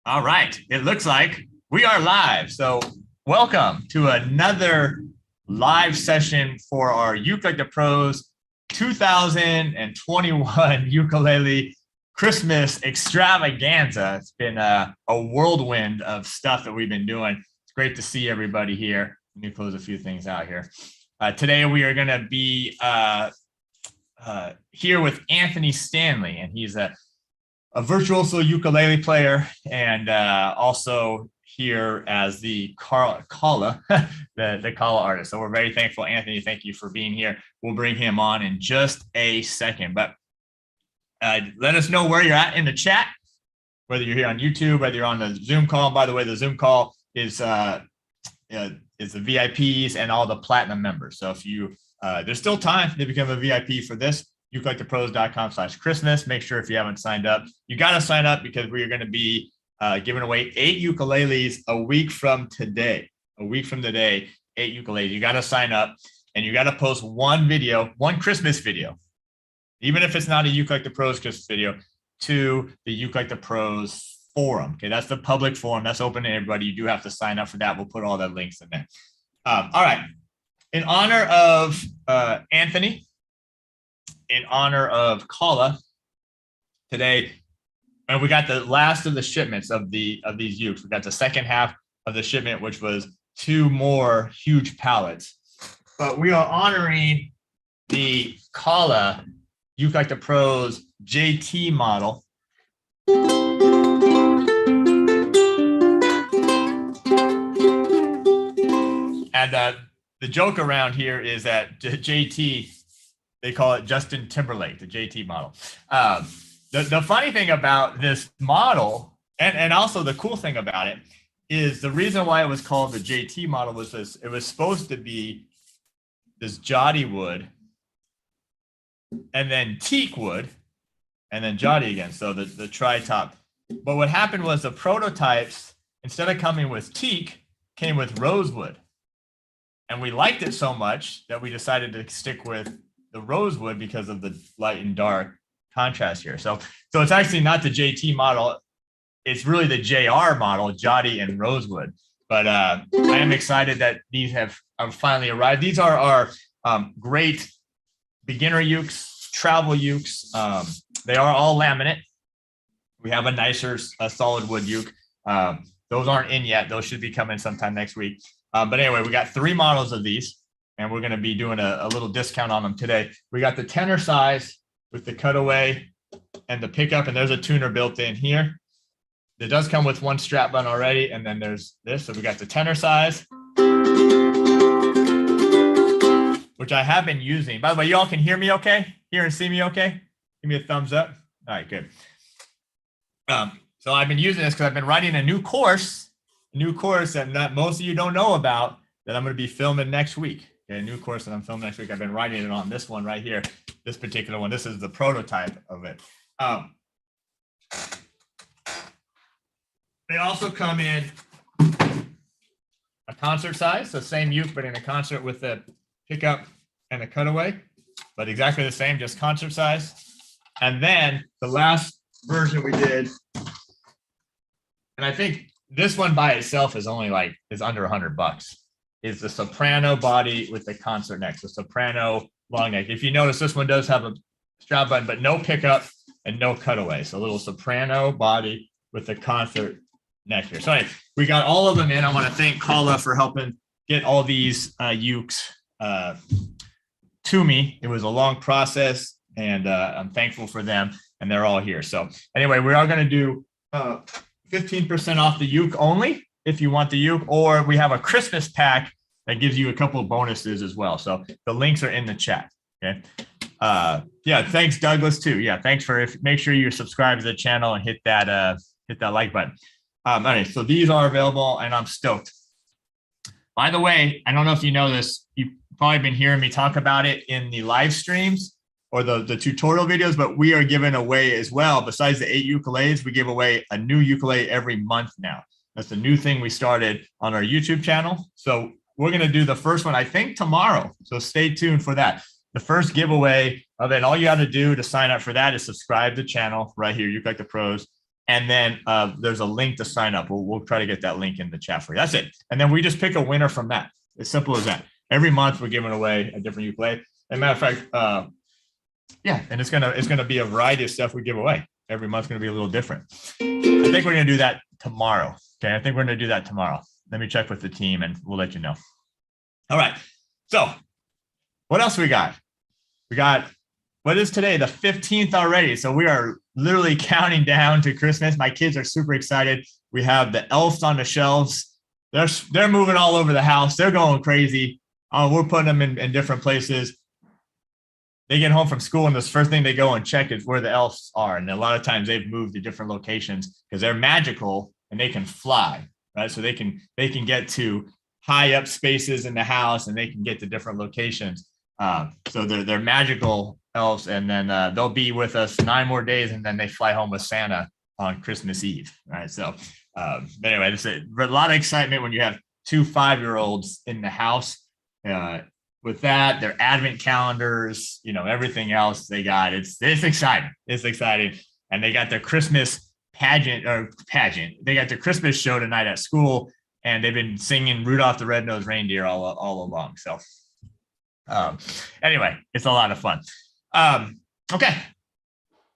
All right. It looks like we are live. So, welcome to another live session for our Uke the Pros 2021 ukulele Christmas extravaganza. It's been a whirlwind of stuff that we've been doing. It's great to see everybody here. Let me close a few things out here. Today, we are going to be here with Anthony Stanley, and he's a virtuoso ukulele player, and also here as the kala, the kala artist. So we're very thankful, Anthony. Thank you for being here. We'll bring him on in just a second, but let us know where you're at in the chat, whether you're here on YouTube, whether you're on the Zoom call. And by the way, the Zoom call is the VIPs and all the platinum members. So if you there's still time to become a VIP for this. ukelikethepros.com/Christmas. Make sure if you haven't signed up, you got to sign up because we are going to be giving away 8 ukuleles a week from today. A week from today, 8 ukuleles. You got to sign up and you got to post one video, one Christmas video, even if it's not a Uke Like the Pros Christmas video, to the Uke Like the Pros forum. Okay, that's the public forum. That's open to everybody. You do have to sign up for that. We'll put all the links in there. All right. In honor of Anthony, in honor of Kala today, and we got the last of the shipments of these ukes. We got the second half of the shipment, which was 2 more huge pallets. But we are honoring the Kala Uke Like the Pros JT model. And the joke around here is that JT, they call it Justin Timberlake, the JT model. The funny thing about this model, and also the cool thing about it, is the reason why it was called the JT model was this: it was supposed to be this Jati wood, and then teak wood, and then Jati again, so the tri-top. But what happened was the prototypes, instead of coming with teak, came with rosewood. And we liked it so much that we decided to stick with the rosewood because of the light and dark contrast here. So it's actually not the JT model. It's really the JR model, Jati and rosewood. But I am excited that these have finally arrived. These are our great beginner ukes, travel ukes. They are all laminate. We have a nicer solid wood uke. Those aren't in yet. Those should be coming sometime next week. But anyway, we got 3 models of these, and we're going to be doing a little discount on them today. We got the tenor size with the cutaway and the pickup, and there's a tuner built in here. It does come with 1 strap button already, and then there's this. So we got the tenor size, which I have been using. By the way, you all can hear me okay? Hear and see me okay? Give me a thumbs up. All right, good. So I've been using this because I've been writing a new course that most of you don't know about, that I'm going to be filming next week. Okay, a new course that I'm filming next week. I've been writing it on this one right here, this particular one. This is the prototype of it. They also come in a concert size, so same uke, but in a concert with the pickup and a cutaway, but exactly the same, just concert size. And then the last version we did, and I think this one by itself is only is under $100, is the soprano body with the concert neck. So soprano long neck. If you notice, this one does have a strap button, but no pickup and no cutaway. So a little soprano body with the concert neck here. So anyway, we got all of them in. I want to thank Kala for helping get all these ukes to me. It was a long process, and I'm thankful for them, and they're all here. So anyway, we are going to do 15% off the uke only if you want the uke, or we have a Christmas pack that gives you a couple of bonuses as well. So the links are in the chat. Okay. Yeah. Thanks, Douglas, too. Yeah. Thanks make sure you're subscribed to the channel and hit that like button. All right. So these are available, and I'm stoked. By the way, I don't know if you know this. You've probably been hearing me talk about it in the live streams or the tutorial videos, but we are giving away as well. Besides the 8 ukuleles, we give away a new ukulele every month now. That's a new thing we started on our YouTube channel. So we're going to do the first one, I think, tomorrow. So stay tuned for that. The first giveaway of it, all you have to do to sign up for that is subscribe to the channel right here, Uke Like the Pros. And then there's a link to sign up. We'll try to get that link in the chat for you. That's it. And then we just pick a winner from that. As simple as that. Every month we're giving away a different ukulele. As a matter of fact, yeah, and it's gonna be a variety of stuff we give away. Every month's gonna be a little different. I think we're gonna do that tomorrow. Okay, I think we're gonna do that tomorrow. Let me check with the team and we'll let you know. All right. So what else we got? We got, what is today? The 15th already. So we are literally counting down to Christmas. My kids are super excited. We have the elves on the shelves. They're moving all over the house. They're going crazy. We're putting them in different places. They get home from school and the first thing they go and check is where the elves are. And a lot of times they've moved to different locations because they're magical and they can fly, right? So they can get to high up spaces in the house and they can get to different locations. So they're magical elves, and then they'll be with us 9 more days, and then they fly home with Santa on Christmas Eve. Right. So anyway, it's a lot of excitement when you have 2 5-year-olds in the house. With that, their advent calendars, everything else they got. It's exciting. It's exciting. And they got their Christmas pageant. They got their Christmas show tonight at school, and they've been singing Rudolph the Red-Nosed Reindeer all along. So anyway, it's a lot of fun. Okay.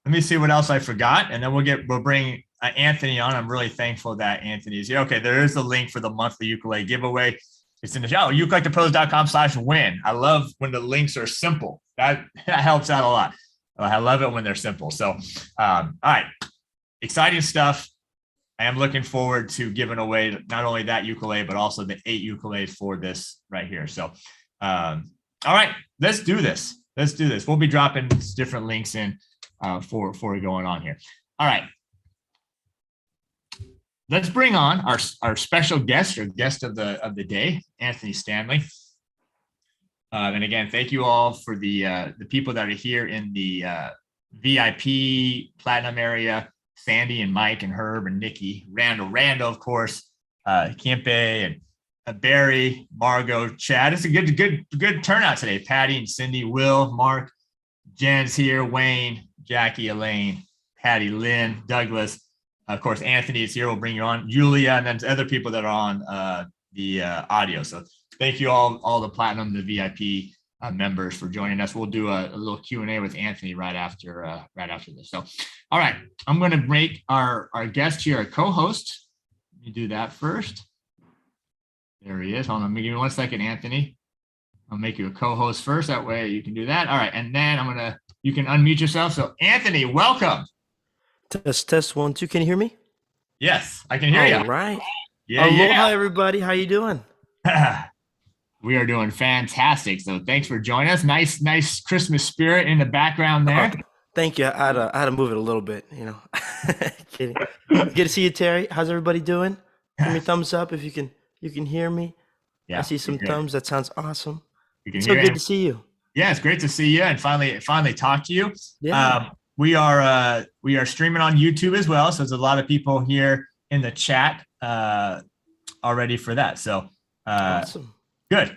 Let me see what else I forgot, and then we'll bring Anthony on. I'm really thankful that Anthony's here. Okay, there is the link for the monthly ukulele giveaway. It's in the show, ukelikethepros.com/win. I love when the links are simple. That helps out a lot. I love it when they're simple. So, all right, exciting stuff. I am looking forward to giving away not only that ukulele, but also the 8 ukuleles for this right here. So, all right, let's do this. We'll be dropping different links in for going on here. All right. Let's bring on our special guest, or guest of the day, Anthony Stanley. And again, thank you all for the people that are here in the VIP Platinum area: Sandy and Mike and Herb and Nikki, Randall, of course, Kempe and Barry, Margot, Chad. It's a good turnout today. Patty and Cindy, Will, Mark, Jen's here, Wayne, Jackie, Elaine, Patty, Lynn, Douglas. Of course, Anthony is here. We'll bring you on. Julia, and then other people that are on the audio. So thank you all the Platinum, the VIP members for joining us. We'll do a little Q&A with Anthony right after this. So, all right, I'm going to make our guest here a co-host. Let me do that first. There he is. Hold on, give me 1 second, Anthony. I'll make you a co-host first. That way you can do that. All right, and then you can unmute yourself. So, Anthony, welcome. Test 1 2. Can you hear me? Yes, I can hear you. All right. Yeah. Aloha, everybody. How you doing? We are doing fantastic. So thanks for joining us. Nice Christmas spirit in the background there. Thank you. I had to move it a little bit. Kidding. Good to see you, Terry. How's everybody doing? Give me a thumbs up if you can hear me. Yeah, I see some thumbs. That sounds awesome. It's so good to see you. Yeah, it's great to see you and finally talk to you. Yeah. We are streaming on YouTube as well, so there's a lot of people here in the chat already for that. So awesome. Good.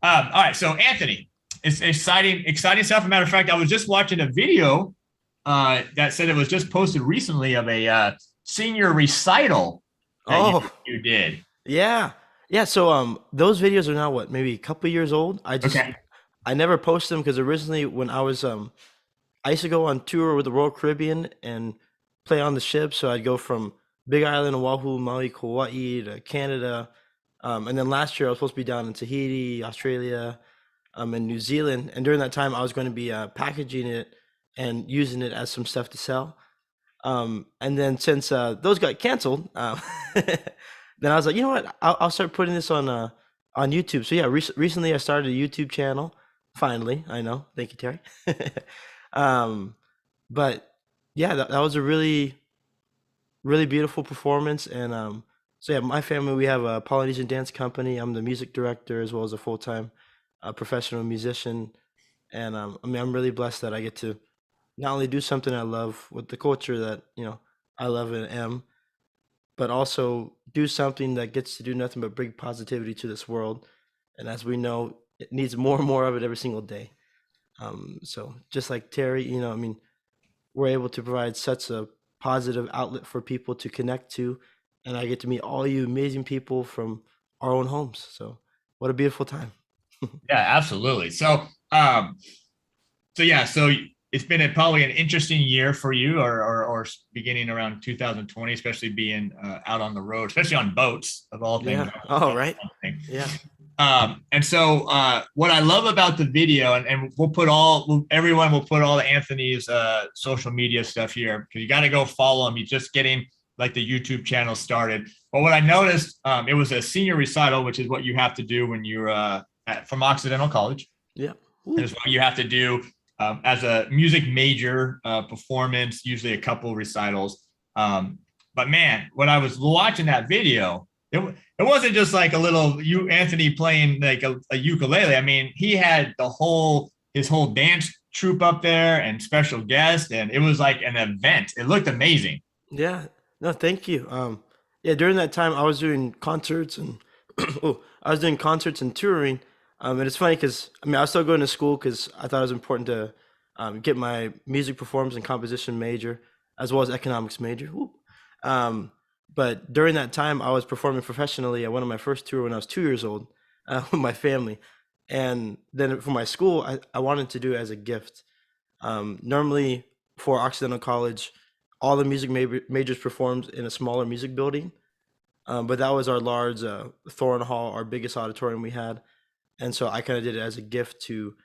All right, so Anthony, it's exciting stuff. As a matter of fact, I was just watching a video that said it was just posted recently of a senior recital that you did. Yeah. So those videos are now maybe a couple years old. I never posted them because originally when I was I used to go on tour with the Royal Caribbean and play on the ship. So I'd go from Big Island, Oahu, Maui, Kauai to Canada. And then last year I was supposed to be down in Tahiti, Australia, and New Zealand. And during that time I was going to be packaging it and using it as some stuff to sell. And then since those got canceled, then I was like, you know what? I'll start putting this on YouTube. So yeah, recently I started a YouTube channel. Finally, I know. Thank you, Terry. But yeah, that was a really, really beautiful performance. And so yeah, my family, we have a Polynesian dance company. I'm the music director as well as a full-time professional musician. And I'm really blessed that I get to not only do something I love with the culture that I love and am, but also do something that gets to do nothing but bring positivity to this world. And as we know, it needs more and more of it every single day. So just like Terry, we're able to provide such a positive outlet for people to connect to, and I get to meet all you amazing people from our own homes. So what a beautiful time. Yeah, absolutely. So it's been probably an interesting year for you, or beginning around 2020, especially being out on the road, especially on boats of all things. Yeah. All right. Thing. Yeah. And so what I love about the video, and everyone will put all the Anthony's social media stuff here, because you got to go follow him. He's just getting like the YouTube channel started. But what I noticed, it was a senior recital, which is what you have to do when you're from Occidental College. Yeah. And it's what you have to do as a music major, performance, usually a couple recitals. But man, when I was watching that video, it wasn't just like a little Anthony playing like a ukulele. I mean, he had his whole dance troupe up there and special guest, and it was like an event. It looked amazing. Yeah. No, thank you. Yeah, during that time I was doing concerts and I was doing concerts and touring. And it's funny because I mean I was still going to school because I thought it was important to get my music performance and composition major as well as economics major. Woo. Um, but during that time I was performing professionally. I went on my first tour when I was 2 years old with my family, and then for my school I wanted to do it as a gift. Normally for Occidental College, all the music majors performed in a smaller music building, but that was our large Thorn Hall, our biggest auditorium we had, and so I kind of did it as a gift to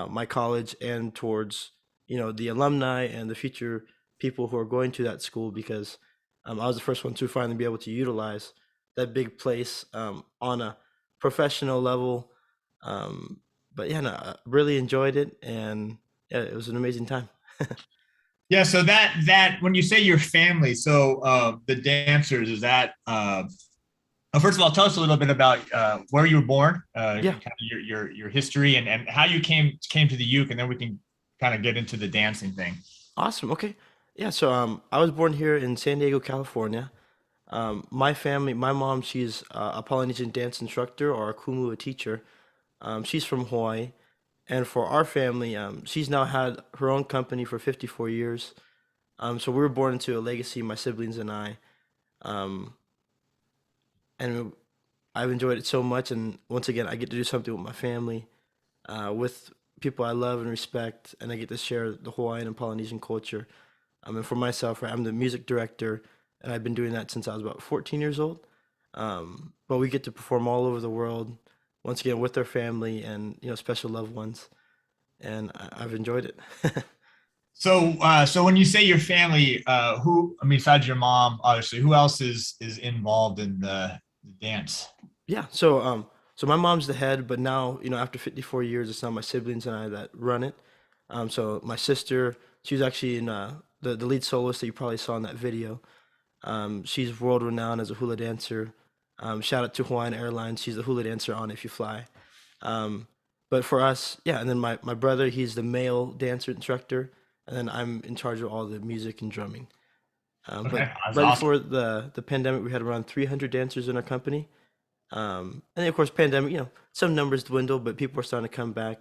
my college and towards the alumni and the future people who are going to that school, because I was the first one to finally be able to utilize that big place on a professional level. But yeah, no, I really enjoyed it, and yeah, it was an amazing time. Yeah. So that when you say your family, so the dancers, is that first of all, tell us a little bit about where you were born, Yeah. kind of your history, and how you came to the uke, and then we can kind of get into the dancing thing. Awesome. Okay. Yeah. So I was born here in San Diego, California. My family, my mom, she's a Polynesian dance instructor or a kumu, a teacher. She's from Hawaii. And for our family, she's now had her own company for 54 years. So we were born into a legacy, my siblings and I. Um, and I've enjoyed it so much. And once again, I get to do something with my family, with people I love and respect, and I get to share the Hawaiian and Polynesian culture. And for myself, right, I'm the music director, and I've been doing that since I was about 14 years old. But we get to perform all over the world, once again with our family and special loved ones, and I've enjoyed it. So when you say your family, who, I mean, besides your mom, obviously, who else is involved in the dance? Yeah, so my mom's the head, but now after 54 years, it's now my siblings and I that run it. So my sister, she was actually in the lead soloist that you probably saw in that video. She's world renowned as a hula dancer. Shout out to Hawaiian Airlines. She's the hula dancer on If You Fly. Um, but for us, yeah, and then my brother, he's the male dancer instructor, and then I'm in charge of all the music and drumming. But Okay, that's right awesome. before the pandemic, we had around 300 dancers in our company. And then of course, pandemic, some numbers dwindled, but people are starting to come back.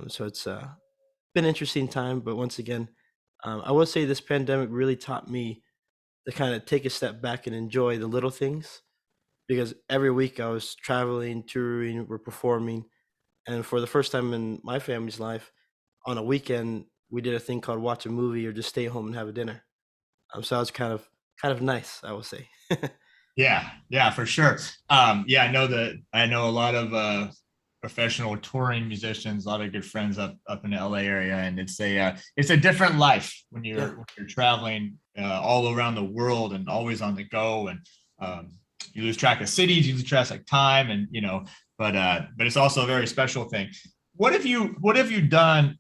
So it's been an interesting time. But once again, I will say this pandemic really taught me to kind of take a step back and enjoy the little things, because every week I was traveling, touring, we're performing, and for the first time in my family's life, on a weekend we did a thing called watch a movie or just stay home and have a dinner. So that was kind of nice, I will say. Yeah, yeah, for sure. Yeah, I know a lot of professional touring musicians, a lot of good friends up in the LA area, and it's a different life when Yeah, you're traveling all around the world and always on the go, and you lose track of cities, you lose track of time, and but it's also a very special thing. What have you done?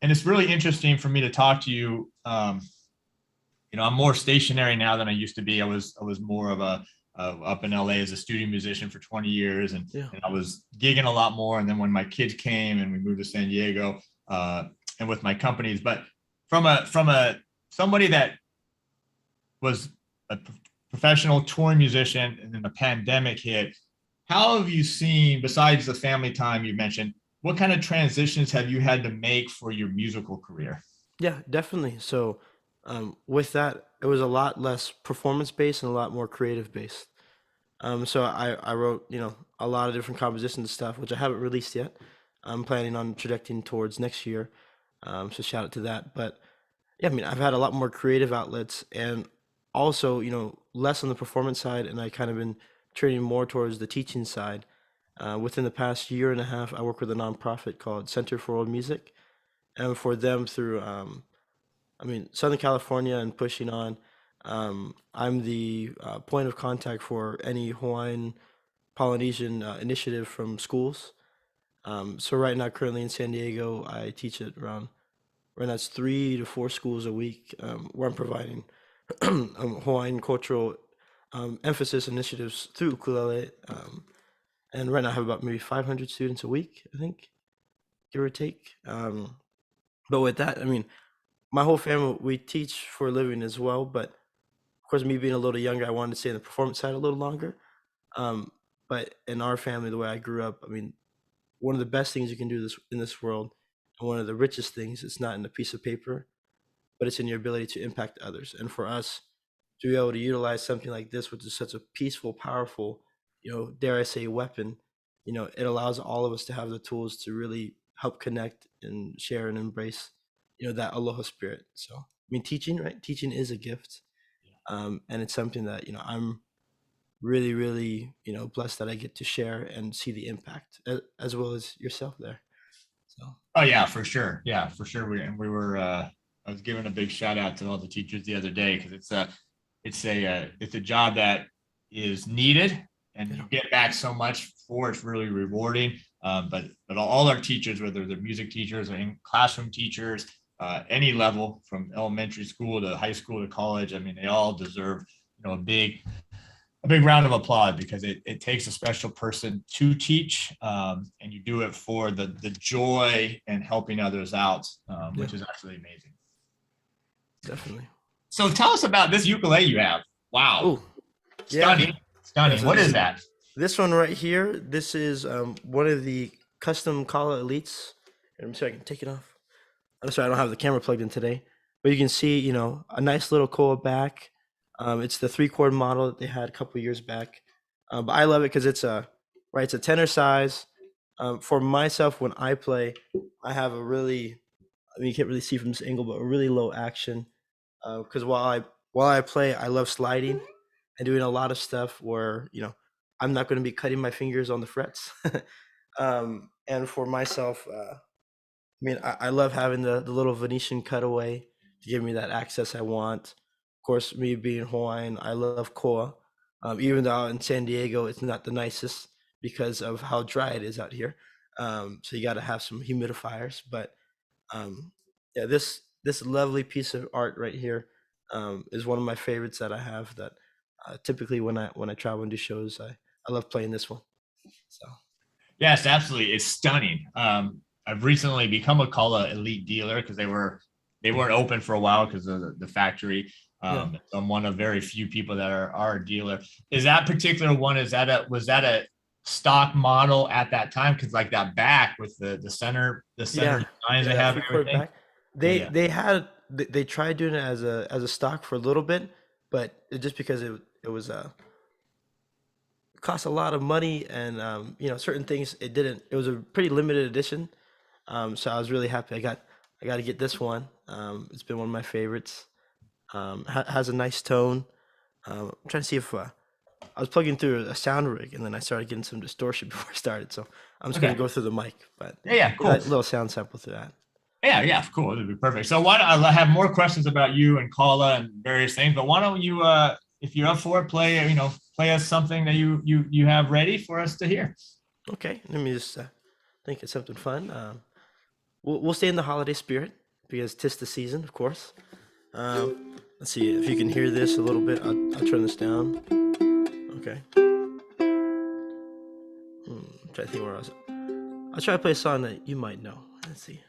And it's really interesting for me to talk to you. I'm more stationary now than I used to be. I was more of a up in LA as a studio musician for 20 years, yeah, and I was gigging a lot more. And then when my kids came and we moved to San Diego, and with my companies, but from a somebody that was a professional touring musician, and then the pandemic hit, how have you seen, besides the family time you mentioned, what kind of transitions have you had to make for your musical career? yeah, definitely. So With that, it was a lot less performance based and a lot more creative based. So I wrote, a lot of different compositions and stuff, which I haven't released yet. I'm planning on projecting towards next year. So shout out to that. But yeah, I mean, I've had a lot more creative outlets and also, less on the performance side, and I kind of been turning more towards the teaching side. Within the past year and a half, I work with a nonprofit called Center for World Music, and for them through, Southern California and pushing on, I'm the point of contact for any Hawaiian Polynesian initiative from schools. So right now, currently in San Diego, I teach at around right now it's 3 to 4 schools a week, where I'm providing Hawaiian cultural emphasis initiatives through ukulele. And right now I have about maybe 500 students a week, I think, give or take. But with that, my whole family, we teach for a living as well. But of course, me being a little younger, I wanted to stay in the performance side a little longer. Um, but in our family, the way I grew up, one of the best things you can do this in this world, and one of the richest things, it's not in a piece of paper, but it's in your ability to impact others. And for us to be able to utilize something like this, which is such a peaceful, powerful, dare I say, weapon, it allows all of us to have the tools to really help connect and share and embrace, that aloha spirit. So, teaching, right? Teaching is a gift. And it's something that, I'm really, really, blessed that I get to share and see the impact as well as yourself there. So, Oh yeah, for sure. Yeah, for sure. We were I was giving a big shout out to all the teachers the other day because it's a job that is needed and you get back so much for it. It's really rewarding. But all our teachers, whether they're music teachers or in classroom teachers, any level from elementary school to high school to college, they all deserve a big round of applause because it takes a special person to teach, and you do it for the joy and helping others out, which is actually amazing. definitely. So tell us about this ukulele you have. Wow. Oh, Stunning. yeah. Stunning. So What is that? this one right here, this is one of the custom Kala Elites. And I'm sorry, I can take it off. I'm sorry, I don't have the camera plugged in today. But you can see, a nice little koa back. It's the 3 chord model that they had a couple years back. But I love it because it's a tenor size. For myself, when I play, I have a really, you can't really see from this angle, but a really low action. Because while I play, I love sliding and doing a lot of stuff where I'm not going to be cutting my fingers on the frets. And for myself, I love having the little Venetian cutaway to give me that access I want. Of course, me being Hawaiian, I love koa. Even though out in San Diego, it's not the nicest because of how dry it is out here. So you got to have some humidifiers. But yeah, this lovely piece of art right here is one of my favorites that I have. That typically when I travel and do shows, I love playing this one. So Yes, absolutely. It's stunning. I've recently become a Kala Elite dealer because they weren't open for a while because of the factory. yeah, I'm one of very few people that are a dealer. Is that particular one? Was that a stock model at that time? Because like that back with the center yeah, lines yeah. they That have three and chord everything. back. Yeah, They yeah. they had they tried doing it as a stock for a little bit, but just because it was cost a lot of money and certain things it was a pretty limited edition. So I was really happy I got to get this one. It's been one of my favorites. Has a nice tone. I'm trying to see if I was plugging through a sound rig and then I started getting some distortion before I started. So I'm just gonna Okay. go through the mic, but Yeah, yeah, a cool. little sound sample through that. Yeah, yeah, cool. It'd be perfect. So why don't I have more questions about you and Kala and various things, but why don't you if you're up for it, play us something that you have ready for us to hear. Okay, let me just think of something fun. We'll stay in the holiday spirit because 'tis the season, of course. Let's see if you can hear this a little bit. I'll turn this down. Okay. I'm trying to think where I was. I'll try to play a song that you might know. Let's see.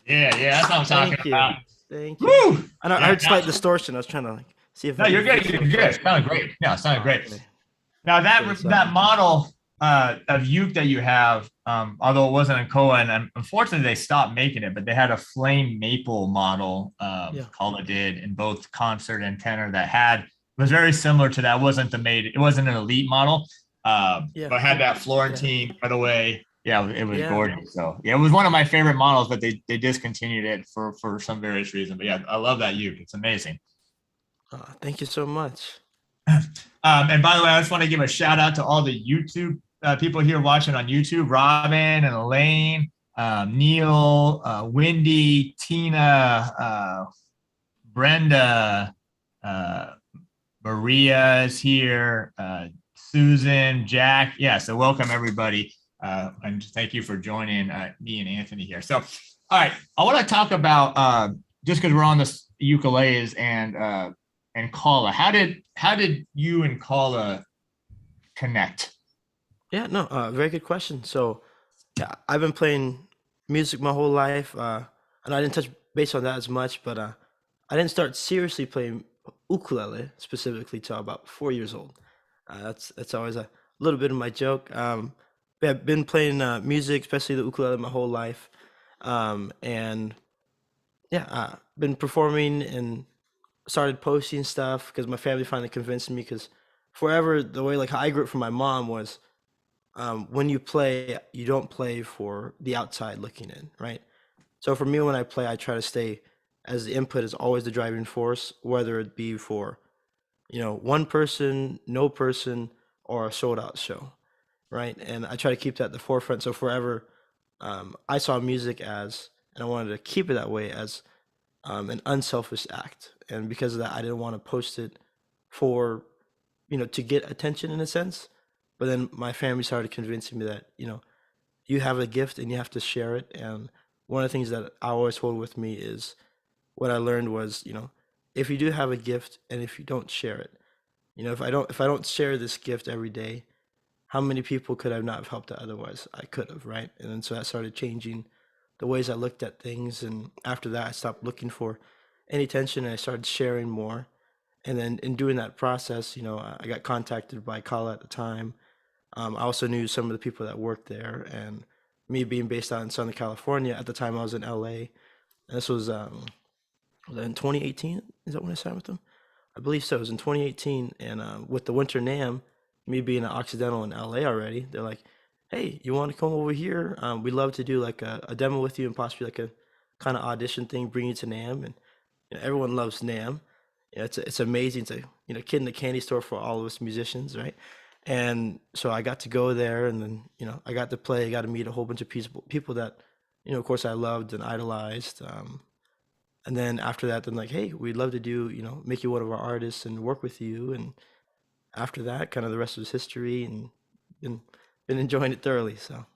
Yeah, that's what I'm talking Thank you. about. Thank you. Woo! I know I Yeah, heard slight distortion. I was trying to like see if no, I could you're good. fix You're it on good. purpose. It sounded great. No, it sounded Oh, great. okay. Now Okay, so that model of uke that you have, although it wasn't in Koa, and unfortunately they stopped making it, but they had a flame maple model, yeah. Kala did in both concert and tenor that had was very similar to that. It wasn't an elite model, Yeah. but had that Yeah. Florentine away. Yeah, it was Yeah. gorgeous. So yeah, it was one of my favorite models, but they discontinued it for some various reason. But yeah, I love that uke. It's amazing. Thank you so much. And by the way, I just want to give a shout out to all the YouTube people here watching on YouTube: Robin and Elaine, Neil, Wendy, Tina, Brenda, uh, Maria is here, Susan, Jack. Yeah, so welcome everybody. And thank you for joining me and Anthony here. So, all right, I want to talk about just because we're on this ukuleles and Kala. How did you and Kala connect? Yeah, no, very good question. So, yeah, I've been playing music my whole life, and I didn't touch base on that as much, but I didn't start seriously playing ukulele specifically till about 4 years old. That's always a little bit of my joke. Yeah, I've been playing music, especially the ukulele, my whole life, and yeah, been performing and started posting stuff because my family finally convinced me. Because forever the way like how I grew up from my mom was when you play, you don't play for the outside looking in, right? So for me, when I play, I try to stay as the input is always the driving force, whether it be for, one person, no person, or a sold out show, right? And I try to keep that at the forefront. So forever, I saw music as, and I wanted to keep it that way as an unselfish act. And because of that, I didn't want to post it for, to get attention in a sense. But then my family started convincing me that, you have a gift and you have to share it. And one of the things that I always hold with me is what I learned was, if you do have a gift and if you don't share it, if I don't share this gift every day, how many people could I not have helped that otherwise I could have, right? And then so that started changing the ways I looked at things. And after that, I stopped looking for any attention and I started sharing more. And then in doing that process, I got contacted by Kala at the time. I also knew some of the people that worked there, and me being based out in Southern California at the time, I was in LA. And this was in 2018. Is that when I signed with them? I believe so. It was in 2018, and with the Winter Nam, me being an Occidental in LA already, they're like, "Hey, you want to come over here? We'd love to do like a demo with you and possibly like a kind of audition thing, bring you to Nam." And everyone loves Nam. It's amazing. It's a kid in the candy store for all of us musicians, right? And so I got to go there, and then I got to play. I got to meet a whole bunch of people that of course I loved and idolized. And then after that, then like, hey, we'd love to do make you one of our artists and work with you. And after that, kind of the rest was history, and been been enjoying it thoroughly. So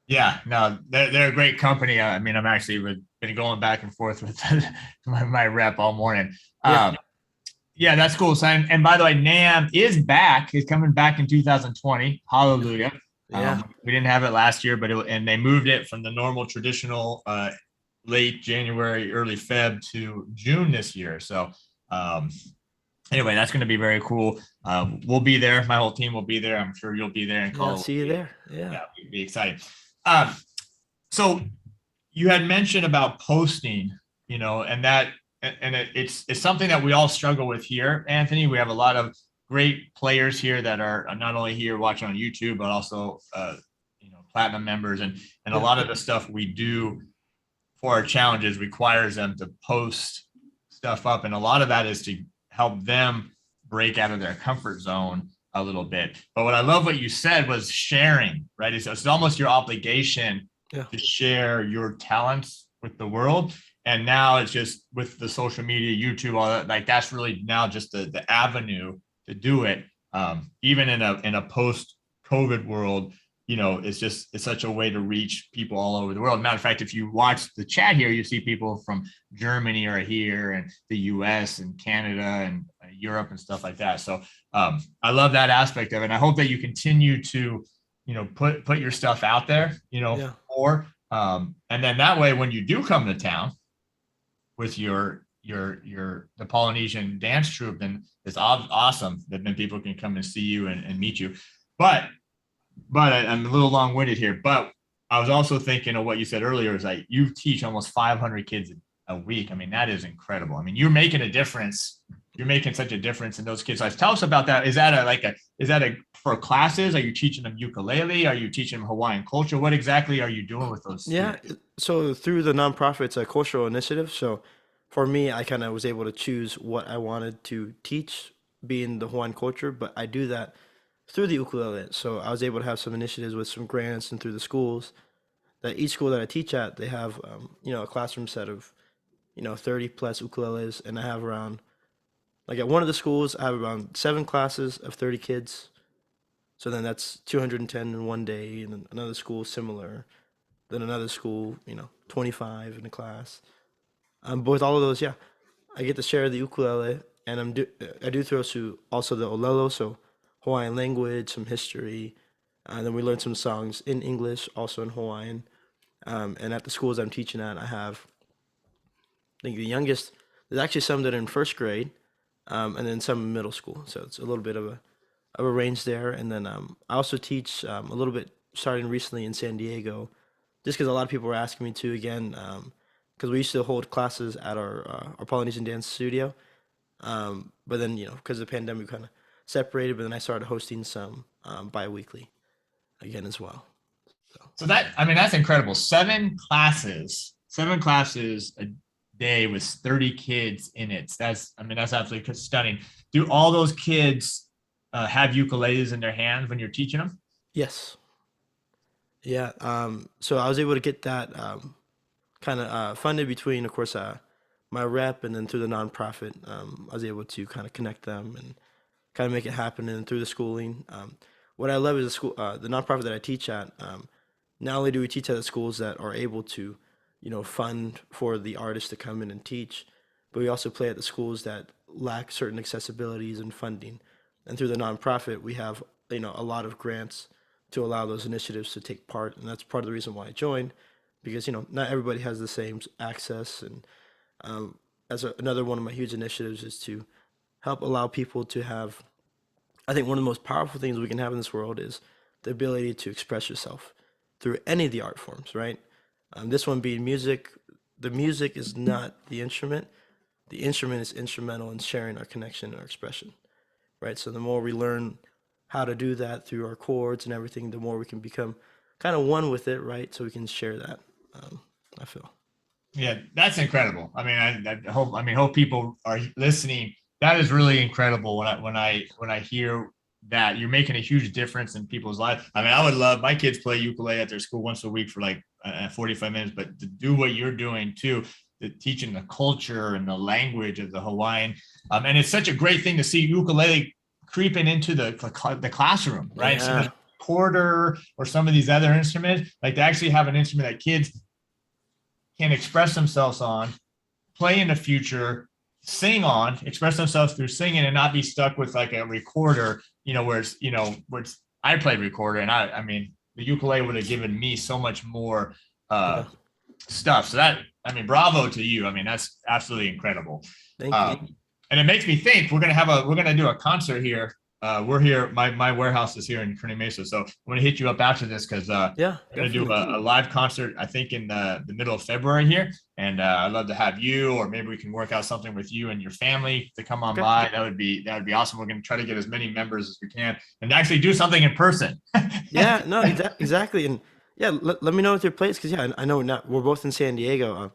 Yeah, no, they're a great company. I mean, I'm actually been going back and forth with my rep all morning. yeah, Yeah, that's cool. So, and by the way, Nam is back. He's coming back in 2020. Hallelujah. yeah, We didn't have it last year, but and they moved it from the normal traditional late January, early Feb to June this year. So, um, anyway, that's going to be very cool. We'll be there. My whole team will be there. I'm sure you'll be there and yeah. I'll call. see you there. Yeah, Yeah, it'll be exciting. Um, so you had mentioned about posting, and that and it's something that we all struggle with here, Anthony. We have a lot of great players here that are not only here watching on YouTube, but also platinum members, and a yeah, lot of the stuff we do for our challenges requires them to post stuff up, and a lot of that is to help them break out of their comfort zone a little bit. But what I love what you said was sharing, right? It's almost your obligation yeah, to share your talents with the world. And now it's just with the social media, YouTube, all that, like that's really now just the avenue to do it. Even in a post COVID world, it's such a way to reach people all over the world. Matter of fact, if you watch the chat here, you see people from Germany are here, and the US and Canada and Europe and stuff like that. So I love that aspect of it. And I hope that you continue to, put your stuff out there, yeah. more. And then that way, when you do come to town with the Polynesian dance troupe, then it's awesome that then people can come and see you and meet you. But I'm a little long winded here. But I was also thinking of what you said earlier is like you teach almost 500 kids a week. I mean, that is incredible. I mean, you're making a difference. You're making such a difference in those kids' lives. Tell us about that. Is that for classes? Are you teaching them ukulele? Are you teaching them Hawaiian culture? What exactly are you doing with those Yeah, students? so through the nonprofit, it's a cultural initiative. So for me, I kind of was able to choose what I wanted to teach, being the Hawaiian culture, but I do that through the ukulele. So I was able to have some initiatives with some grants and through the schools. That each school that I teach at, they have a classroom set of 30 plus ukuleles, and I have around like at one of the schools, I have around 7 classes of 30 kids. So then that's 210 in one day, and then another school similar. Then another school, 25 in a class. But with all of those, yeah, I get to share the ukulele, and I do throw to also the olelo, so Hawaiian language, some history, and then we learn some songs in English, also in Hawaiian. And at the schools I'm teaching at, I have, I think the youngest, there's actually some that are in first grade, and then some in middle school. So it's a little bit of a range there. And then I also teach a little bit starting recently in San Diego, just because a lot of people were asking me to again, because we used to hold classes at our Polynesian dance studio, but then because of the pandemic, we kind of separated. But then I started hosting some bi-weekly again as well. So I mean, that's incredible. Seven classes a day with 30 kids in it. I mean, that's absolutely stunning. Do all those kids have ukuleles in their hands when you're teaching them? Yes, yeah. So I was able to get that kind of funded between, of course, my rep and then through the nonprofit. I was able to kind of connect them and kind of make it happen. And through the schooling, what I love is the nonprofit that I teach at. Not only do we teach at the schools that are able to, fund for the artists to come in and teach, but we also play at the schools that lack certain accessibilities and funding. And through the nonprofit, we have, a lot of grants to allow those initiatives to take part. And that's part of the reason why I joined, because, not everybody has the same access. And another one of my huge initiatives is to help allow people to have, I think one of the most powerful things we can have in this world is the ability to express yourself through any of the art forms, right? This one being music. The music is not the instrument. The instrument is instrumental in sharing our connection and our expression, right? So the more we learn how to do that through our chords and everything, the more we can become kind of one with it, right? So we can share that. I feel. Yeah, that's incredible. I mean, hope people are listening. That is really incredible when I hear that you're making a huge difference in people's lives. I mean, I would love my kids play ukulele at their school once a week for like 45 minutes, but to do what you're doing too, teaching the culture and the language of the Hawaiian, and it's such a great thing to see ukulele creeping into the classroom, right? Yeah. Instead of recorder or some of these other instruments, like to actually have an instrument that kids can express themselves on, play in the future, sing on, express themselves through singing, and not be stuck with like a recorder, where I played recorder, and I mean, the ukulele would have given me so much more Yeah. stuff. So I mean, bravo to you. I mean, that's absolutely incredible. Thank you. And it makes me think we're gonna do a concert here. We're here. My warehouse is here in Kearney Mesa, so I'm gonna hit you up after this because Yeah, we're gonna do definitely. a live concert. I think in the middle of February here, and I'd love to have you, or maybe we can work out something with you and your family to come on Okay. by. That would be awesome. We're gonna try to get as many members as we can and actually do something in person. Yeah, no, exactly. And yeah, let me know with your place because yeah, I know not, we're both in San Diego.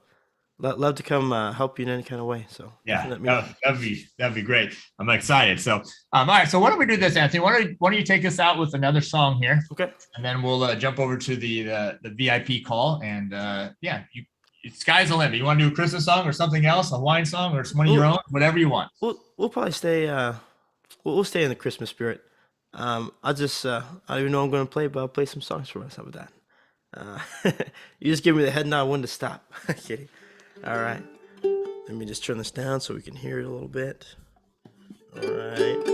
Love to come help you in any kind of way. So Yeah, definitely let me know. that'd be great. I'm excited. So, all right. So, why don't we do this, Anthony? Why don't you take us out with another song here, Okay. and then we'll jump over to the VIP call, and yeah, sky's the limit. You want to do a Christmas song or something else, a Hawaiian song, or one of your We'll own, whatever you want. we'll probably stay. We'll stay in the Christmas spirit. I don't even know what I'm going to play, but I'll play some songs for us. How about that? You just give me the head nod when to stop. Kidding. All right. Let me just turn this down so we can hear it a little bit. All right.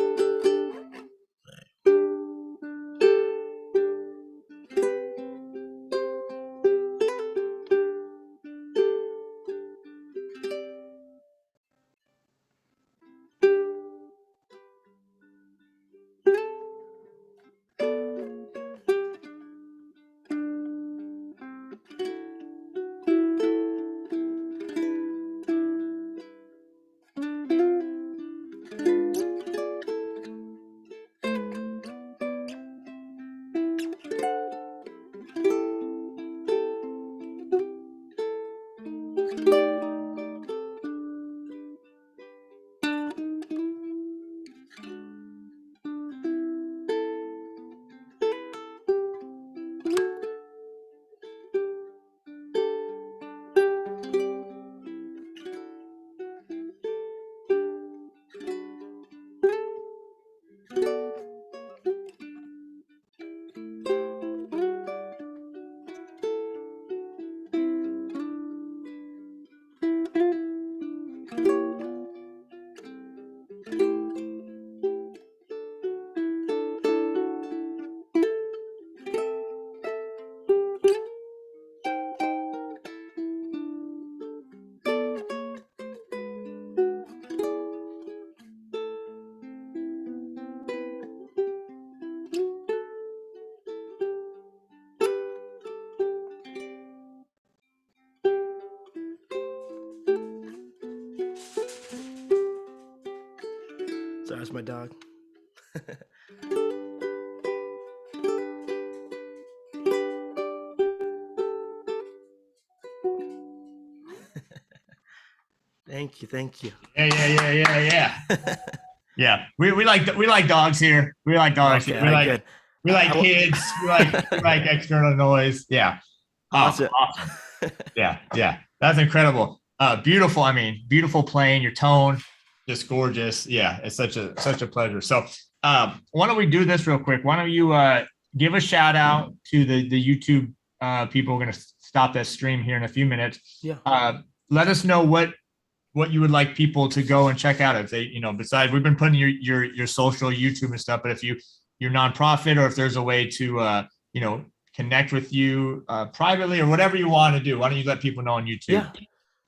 my dog. Thank you, thank you. Yeah. Yeah, we like dogs here. We like dogs Okay, here. good. We like kids. We like external noise. Yeah. Awesome. Awesome. Yeah. That's incredible. Beautiful. I mean, beautiful playing. Your tone, just gorgeous. Yeah, it's such a pleasure. So, why don't we do this real quick? Why don't you give a shout out to the YouTube people? We're gonna stop that stream here in a few minutes. Yeah. Let us know what you would like people to go and check out if they, besides we've been putting your social YouTube and stuff, but if your nonprofit, or if there's a way to connect with you privately or whatever you want to do, why don't you let people know on YouTube? Yeah,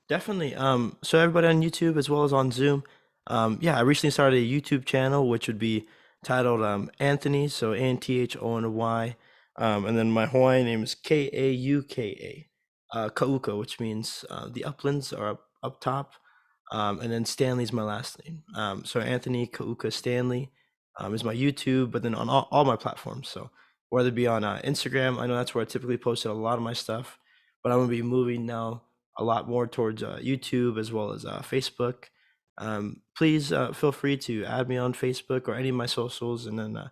definitely. So everybody on YouTube as well as on Zoom. I recently started a YouTube channel which would be titled Anthony, so Anthony. And then my Hawaiian name is Kauka, Kauka, which means the uplands are up top. And then Stanley's my last name. So Anthony Kauka Stanley is my YouTube, but then on all my platforms. So whether it be on Instagram, I know that's where I typically posted a lot of my stuff, but I'm gonna be moving now a lot more towards YouTube as well as Facebook. Please feel free to add me on Facebook or any of my socials, and then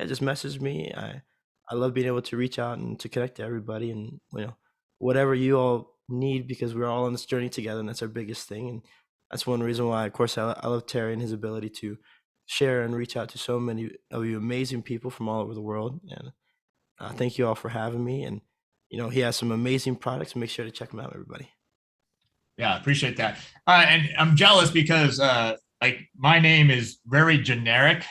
just message me. I love being able to reach out and to connect to everybody, and whatever you all need, because we're all on this journey together, and that's our biggest thing. And that's one reason why, of course, I love Terry and his ability to share and reach out to so many of you amazing people from all over the world. And thank you all for having me. And he has some amazing products. Make sure to check them out, everybody. Yeah, appreciate that. And I'm jealous because like my name is very generic.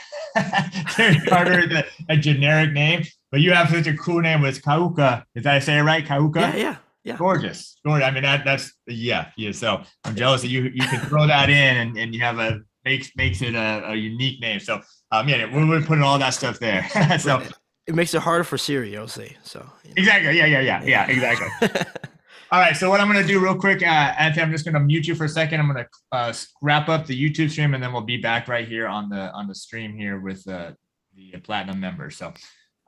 Terry Carter is a generic name, but you have such a cool name with Kauka. Did I say it right? Kauka? Yeah. Gorgeous. I mean, that's yeah. So I'm jealous that you can throw that in and you have makes it a unique name. So we're putting all that stuff there. So it makes it harder for Siri, I'll say. So exactly. Yeah, exactly. All right. So what I'm going to do real quick, Anthony, I'm just going to mute you for a second. I'm going to wrap up the YouTube stream, and then we'll be back right here on the stream here with the platinum members. So.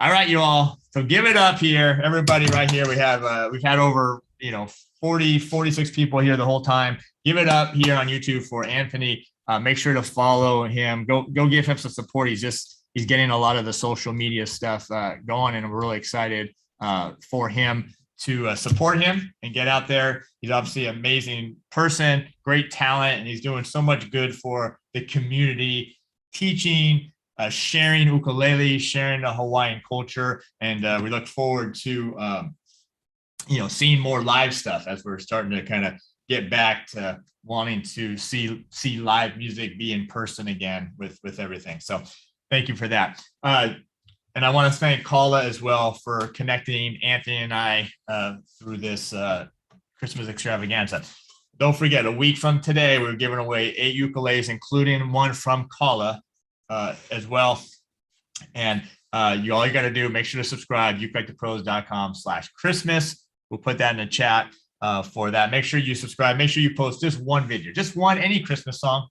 All right, you all. So give it up here, everybody right here. We've had over 46 people here the whole time. Give it up here on YouTube for Anthony. Make sure to follow him. Go give him some support. He's getting a lot of the social media stuff going, and we're really excited for him to support him and get out there. He's obviously an amazing person, great talent, and he's doing so much good for the community, teaching, sharing ukulele, sharing the Hawaiian culture, and we look forward to seeing more live stuff as we're starting to kind of get back to wanting to see live music, be in person again with everything. So thank you for that. And I want to thank Kala as well for connecting Anthony and I through this Christmas extravaganza. Don't forget, a week from today, we're giving away 8 ukuleles, including one from Kala. As well. And all you got to do, make sure to subscribe, ukelikethepros.com/Christmas. We'll put that in the chat for that. Make sure you subscribe. Make sure you post just one video, just one, any Christmas song.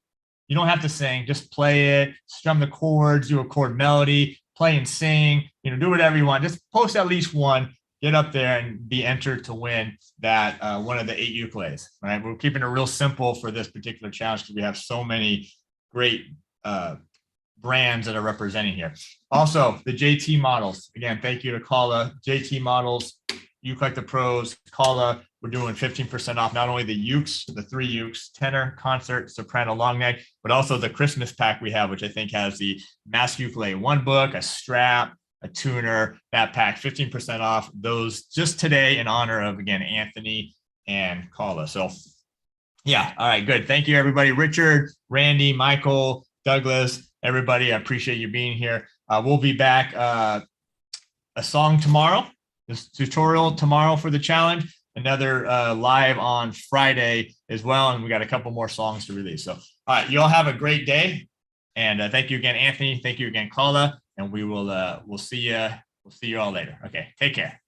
You don't have to sing, just play it, strum the chords, do a chord melody, play and sing, do whatever you want. Just post at least one, get up there and be entered to win that one of the 8 ukuleles, right? We're keeping it real simple for this particular challenge because we have so many great brands that are representing here. Also, the JT models. Again, thank you to Kala. JT models, ukelikethepros, Kala. We're doing 15% off not only the ukes, the 3 ukes, tenor, concert, soprano, long neck, but also the Christmas pack we have, which I think has the Master Ukulele 1 book, a strap, a tuner, that pack, 15% off those just today in honor of, again, Anthony and Kala. So yeah, all right, good. Thank you, everybody. Richard, Randy, Michael, Douglas, everybody, I appreciate you being here. We'll be back a song tomorrow, this tutorial tomorrow for the challenge, another live on Friday as well, and we got a couple more songs to release. So, all right, you all have a great day, and thank you again, Anthony. Thank you again, Kala, and we'll see you all later. Okay, take care.